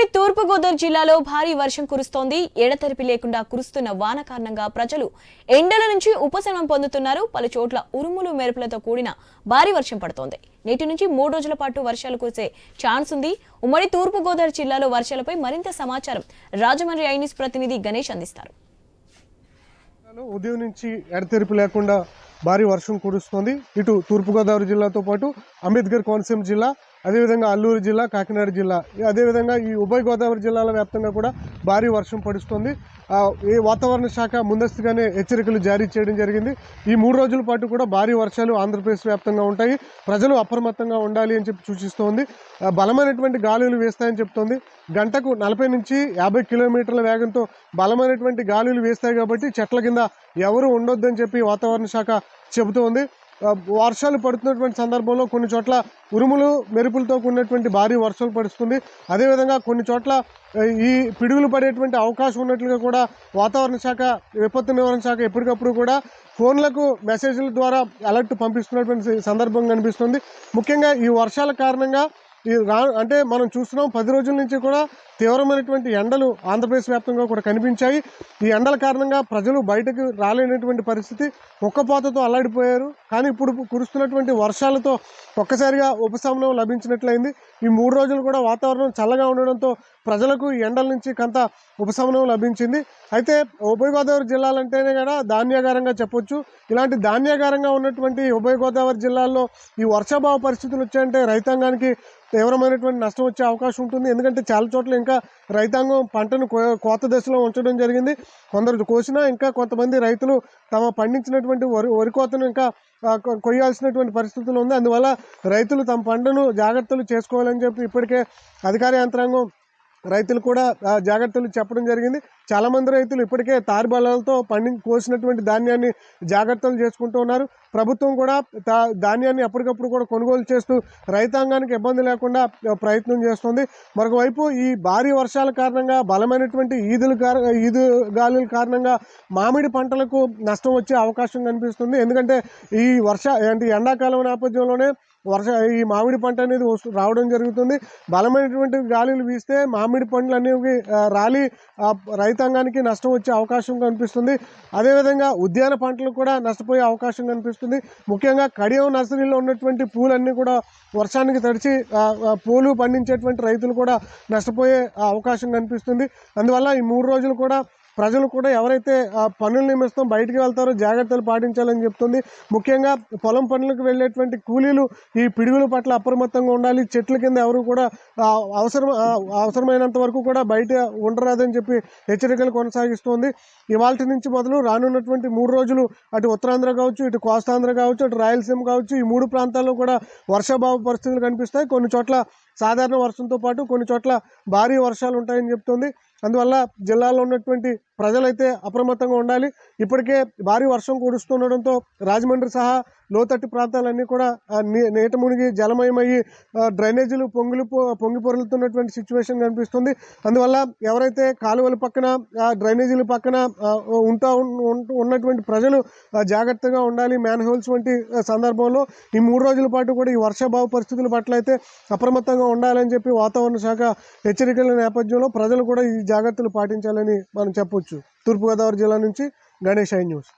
ఉమ్మడి తూర్పుగోదావరి జిల్లాలో భారీ వర్షం కురుస్తోంది. ఎడతెరిపి లేకుండా కురుస్తున్న వాన కారణంగా ప్రజలు ఎండల నుంచి ఉపశమనం పొందుతున్నారు. పలు చోట్ల ఉరుములు మెరుపులతో కూడిన భారీ వర్షం పడుతోంది. నేటి నుంచి 3 రోజుల పాటు వర్షాలు కురిసే ఛాన్స్ ఉంది. ఉమ్మడి తూర్పుగోదావరి జిల్లాలో వర్షాలపై మరింత సమాచారం రాజమండ్రి ఐన్యూస్ ప్రతినిధి గణేష్ అందిస్తారు. ఉదయం నుంచి ఎడతెరిపి లేకుండా భారీ వర్షం కురుస్తోంది. ఇటు తూర్పుగోదావరి జిల్లాతో పాటు అంబేద్కర్ కోనసీమ జిల్లా, అదేవిధంగా అల్లూరు జిల్లా, కాకినాడ జిల్లా, అదేవిధంగా ఈ ఉభయ గోదావరి జిల్లాల వ్యాప్తంగా కూడా భారీ వర్షం పడుస్తుంది. ఈ వాతావరణ శాఖ ముందస్తుగానే హెచ్చరికలు జారీ చేయడం జరిగింది. ఈ 3 రోజుల పాటు కూడా భారీ వర్షాలు ఆంధ్రప్రదేశ్ వ్యాప్తంగా ఉంటాయి. ప్రజలు అప్రమత్తంగా ఉండాలి అని చెప్పి సూచిస్తోంది. బలమైనటువంటి గాలులు వేస్తాయని చెప్తోంది. గంటకు 40 నుంచి 50 కిలోమీటర్ల వేగంతో బలమైనటువంటి గాలులు వేస్తాయి కాబట్టి చెట్ల కింద ఎవరు ఉండొద్దని చెప్పి వాతావరణ శాఖ చెబుతోంది. వర్షాలు పడుతున్నటువంటి సందర్భంలో కొన్ని చోట్ల ఉరుములు మెరుపులతో కూడినటువంటి భారీ వర్షాలు పడుతుంది. అదేవిధంగా కొన్ని చోట్ల ఈ పిడుగులు పడేటువంటి అవకాశం ఉన్నట్లుగా కూడా వాతావరణ శాఖ, విపత్తు నివారణ శాఖ ఎప్పటికప్పుడు కూడా ఫోన్లకు మెసేజ్ల ద్వారా అలర్ట్ పంపిస్తున్నటువంటి సందర్భం కనిపిస్తుంది. ముఖ్యంగా ఈ వర్షాల కారణంగా అంటే మనం చూస్తున్నాం 10 రోజుల నుంచి కూడా తీవ్రమైనటువంటి ఎండలు ఆంధ్రప్రదేశ్ వ్యాప్తంగా కూడా కనిపించాయి. ఈ ఎండల కారణంగా ప్రజలు బయటకు రాలేనటువంటి పరిస్థితి, ఒక్కపోతతో అల్లాడిపోయారు. కానీ ఇప్పుడు కురుస్తున్నటువంటి వర్షాలతో ఒక్కసారిగా ఉపశమనం లభించినట్లయింది. ఈ 3 రోజులు కూడా వాతావరణం చల్లగా ఉండడంతో ప్రజలకు ఈ ఎండల నుంచి కొంత ఉపశమనం లభించింది. అయితే ఉభయ గోదావరి జిల్లాలంటేనే కదా ధాన్యాగారంగా చెప్పొచ్చు. ఇలాంటి ధాన్యాగారంగా ఉన్నటువంటి ఉభయ గోదావరి జిల్లాల్లో ఈ వర్షాభావ పరిస్థితులు వచ్చాయంటే రైతాంగానికి తీవ్రమైనటువంటి నష్టం వచ్చే అవకాశం ఉంటుంది. ఎందుకంటే చాలా చోట్ల ఇంకా రైతాంగం పంటను కోత దశలో ఉంచడం జరిగింది. కొందరు కోసినా ఇంకా కొంతమంది రైతులు తమ పండించినటువంటి వరి కోతను ఇంకా కొయ్యాల్సినటువంటి పరిస్థితులు ఉంది. అందువల్ల రైతులు తమ పంటను జాగ్రత్తలు చేసుకోవాలని చెప్పి ఇప్పటికే అధికార యంత్రాంగం రైతులు కూడా జాగ్రత్తలు చెప్పడం జరిగింది. చాలామంది రైతులు ఇప్పటికే తారుబలాలతో కోసినటువంటి ధాన్యాన్ని జాగ్రత్తలు చేసుకుంటూ ఉన్నారు. ప్రభుత్వం కూడా ధాన్యాన్ని ఎప్పటికప్పుడు కూడా కొనుగోలు చేస్తూ రైతాంగానికి ఇబ్బంది లేకుండా ప్రయత్నం చేస్తుంది. మరొకవైపు ఈ భారీ వర్షాల కారణంగా బలమైనటువంటి ఈదు గాలుల కారణంగా మామిడి పంటలకు నష్టం వచ్చే అవకాశం కనిపిస్తుంది. ఎందుకంటే ఈ ఎండాకాలం నేపథ్యంలోనే ఈ మామిడి పంట అనేది రావడం జరుగుతుంది. బలమైనటువంటి గాలులు వీస్తే మామిడి పండ్లు అనేవి రాలి రైతాంగానికి నష్టం వచ్చే అవకాశం కనిపిస్తుంది. అదేవిధంగా ఉద్యాన పంటలు కూడా నష్టపోయే అవకాశం కనిపిస్తుంది. ముఖ్యంగా కడియం నర్సరీలో ఉన్నటువంటి పూలన్నీ కూడా వర్షానికి తడిచి పూలు పండించేటువంటి రైతులు కూడా నష్టపోయే అవకాశం కనిపిస్తుంది. అందువల్ల ఈ 3 రోజులు కూడా ప్రజలు కూడా ఎవరైతే పనుల నిమిత్తం బయటికి వెళ్తారో జాగ్రత్తలు పాటించాలని చెప్తుంది. ముఖ్యంగా పొలం పనులకు వెళ్ళేటువంటి కూలీలు ఈ పిడుగుల పట్ల అప్రమత్తంగా ఉండాలి. చెట్ల కింద ఎవరు కూడా అవసరమైనంత వరకు కూడా బయట ఉండరాదని చెప్పి హెచ్చరికలు కొనసాగిస్తోంది. ఇవాళ నుంచి మొదలు రానున్నటువంటి 3 రోజులు అటు ఉత్తరాంధ్ర కావచ్చు, ఇటు కోస్తాంధ్ర కావచ్చు, అటు రాయలసీమ కావచ్చు, ఈ 3 ప్రాంతాల్లో కూడా వర్షాభావ పరిస్థితులు కనిపిస్తాయి. కొన్ని చోట్ల సాధారణ వర్షంతో పాటు కొన్ని చోట్ల భారీ వర్షాలు ఉంటాయని చెప్తుంది. అందువల్ల జిల్లాలో ఉన్నటువంటి ప్రజలైతే అప్రమత్తంగా ఉండాలి. ఇప్పటికే భారీ వర్షం కురుస్తుండడంతో రాజమండ్రి సహా లోతట్టు ప్రాంతాలన్నీ కూడా నీట మునిగి జలమయమయ్యి డ్రైనేజీలు పొంగి పొరులుతున్నటువంటి సిచ్యువేషన్ కనిపిస్తుంది. అందువల్ల ఎవరైతే కాలువల పక్కన డ్రైనేజీల పక్కన ఉన్నటువంటి ప్రజలు జాగ్రత్తగా ఉండాలి. మ్యాన్ హోల్స్ వంటి సందర్భంలో ఈ 3 రోజుల పాటు కూడా ఈ వర్షాభావ పరిస్థితుల పట్ల అయితే అప్రమత్తంగా ఉండాలని చెప్పి వాతావరణ శాఖ హెచ్చరికల నేపథ్యంలో ప్రజలు కూడా ఈ జాగ్రత్తలు పాటించాలని మనం చెప్పొచ్చు. తూర్పుగోదావరి జిల్లా నుంచి గణేష్, ఐ న్యూస్.